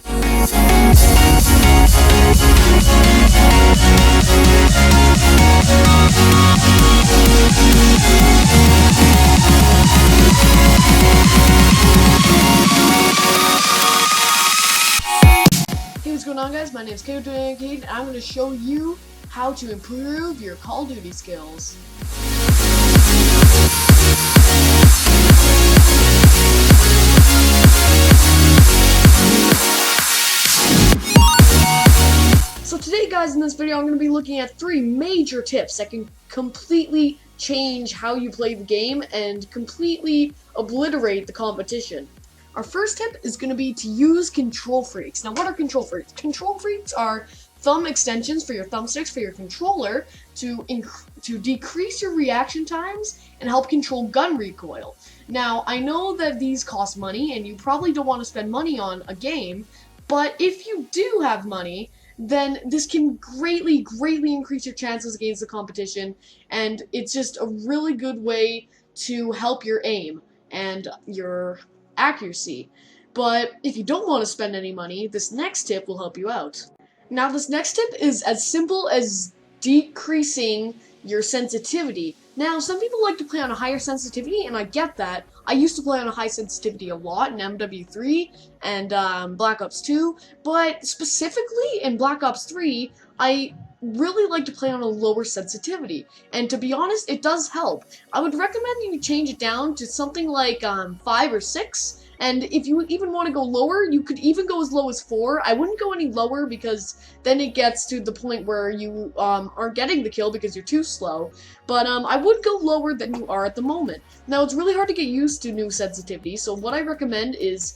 Hey, what's going on, guys? My name is COD, and I'm going to show you how to improve your Call of Duty skills. So today, guys, in this video, I'm going to be looking at 3 major tips that can completely change how you play the game and completely obliterate the competition. Our first tip is going to be to use control freaks. Now, what are control freaks? Control freaks are thumb extensions for your thumbsticks for your controller to decrease your reaction times and help control gun recoil. Now, I know that these cost money and you probably don't want to spend money on a game, but if you do have money, then this can greatly increase your chances against the competition, and it's just a really good way to help your aim and your accuracy. But if you don't want to spend any money, this next tip will help you out. Now, this next tip is as simple as decreasing your sensitivity. Now, some people like to play on a higher sensitivity, and I get that. I used to play on a high sensitivity a lot in MW3 and Black Ops 2, but specifically in Black Ops 3, I really like to play on a lower sensitivity, and to be honest, it does help. I would recommend you change it down to something like 5 or 6, and if you even want to go lower, you could even go as low as 4. I wouldn't go any lower because then it gets to the point where you aren't getting the kill because you're too slow, but I would go lower than you are at the moment. Now, it's really hard to get used to new sensitivity, so what I recommend is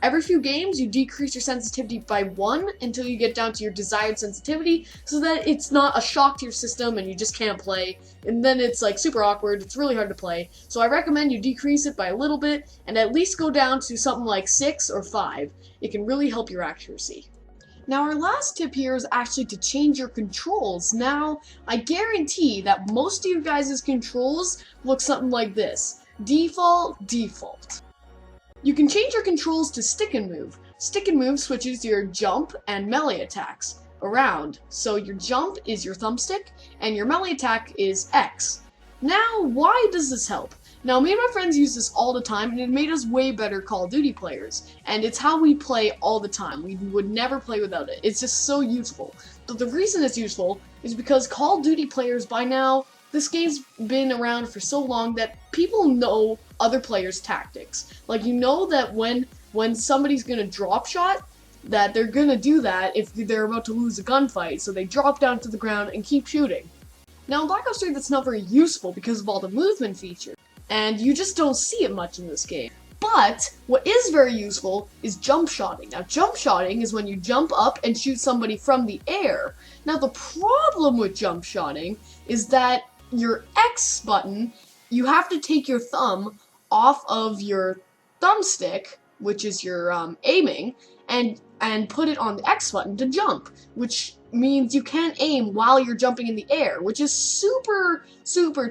every few games you decrease your sensitivity by 1 until you get down to your desired sensitivity, so that it's not a shock to your system and you just can't play, and then it's like super awkward. It's really hard to play, so I recommend you decrease it by a little bit and at least go down to something like 6 or 5. It can really help your accuracy. Now, our last tip here is actually to change your controls. Now, I guarantee that most of you guys' controls look something like this. Default. You can change your controls to stick and move. Stick and move switches your jump and melee attacks around. So your jump is your thumbstick and your melee attack is X. Now, why does this help? Now, me and my friends use this all the time, and it made us way better Call of Duty players. And it's how we play all the time. We would never play without it. It's just so useful. But the reason it's useful is because Call of Duty players, by now, this game's been around for so long that people know other players' tactics. Like, you know that when somebody's gonna drop shot, that they're gonna do that if they're about to lose a gunfight, so they drop down to the ground and keep shooting. Now, in Black Ops 3, that's not very useful because of all the movement features, and you just don't see it much in this game. But what is very useful is jump shotting. Now, jump shotting is when you jump up and shoot somebody from the air. Now, the problem with jump shotting is that your X button, you have to take your thumb off of your thumbstick, which is your aiming, and put it on the X button to jump, which means you can't aim while you're jumping in the air, which is super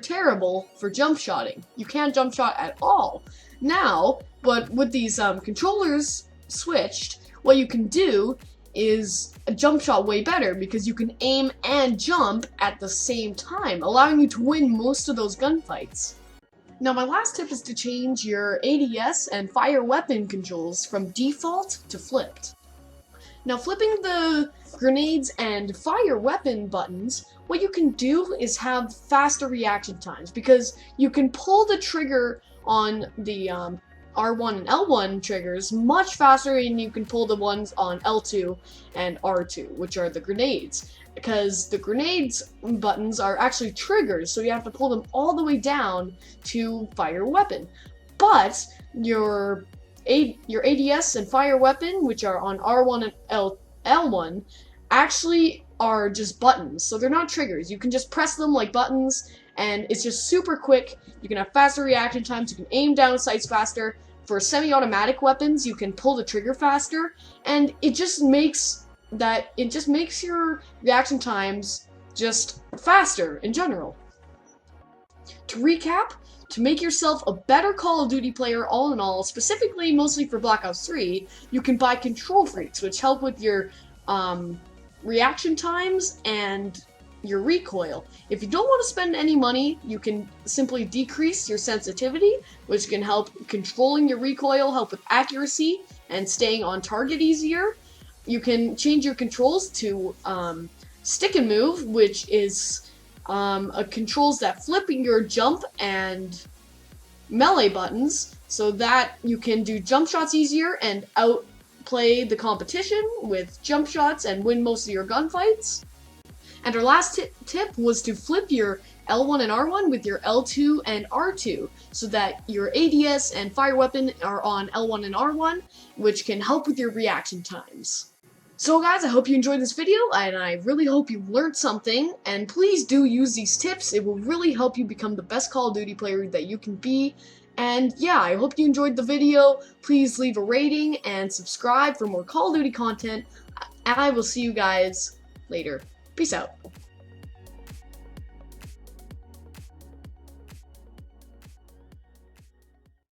terrible for jump shotting. You can't jump shot at all. Now, but with these controllers switched, what you can do is a jump shot way better because you can aim and jump at the same time, allowing you to win most of those gunfights. Now, my last tip is to change your ADS and fire weapon controls from default to flipped. Now, flipping the grenades and fire weapon buttons, what you can do is have faster reaction times because you can pull the trigger on the R1 and L1 triggers much faster than you can pull the ones on L2 and R2, which are the grenades. Because the grenades buttons are actually triggers, so you have to pull them all the way down to fire weapon. But your ADS and fire weapon, which are on R1 and L1, actually are just buttons, so they're not triggers. You can just press them like buttons, and it's just super quick. You can have faster reaction times, you can aim down sights faster. For semi-automatic weapons, you can pull the trigger faster, and it just makes your reaction times just faster in general. To recap, to make yourself a better Call of Duty player all in all, specifically mostly for Black Ops 3, you can buy control freaks, which help with your reaction times and your recoil. If you don't want to spend any money, you can simply decrease your sensitivity, which can help controlling your recoil, help with accuracy, and staying on target easier. You can change your controls to stick and move, which is controls that flip your jump and melee buttons, so that you can do jump shots easier and outplay the competition with jump shots and win most of your gunfights. And our last tip was to flip your L1 and R1 with your L2 and R2, so that your ADS and fire weapon are on L1 and R1, which can help with your reaction times. So guys, I hope you enjoyed this video, and I really hope you learned something, and please do use these tips. It will really help you become the best Call of Duty player that you can be. And yeah, I hope you enjoyed the video. Please leave a rating and subscribe for more Call of Duty content, and I will see you guys later. Peace out.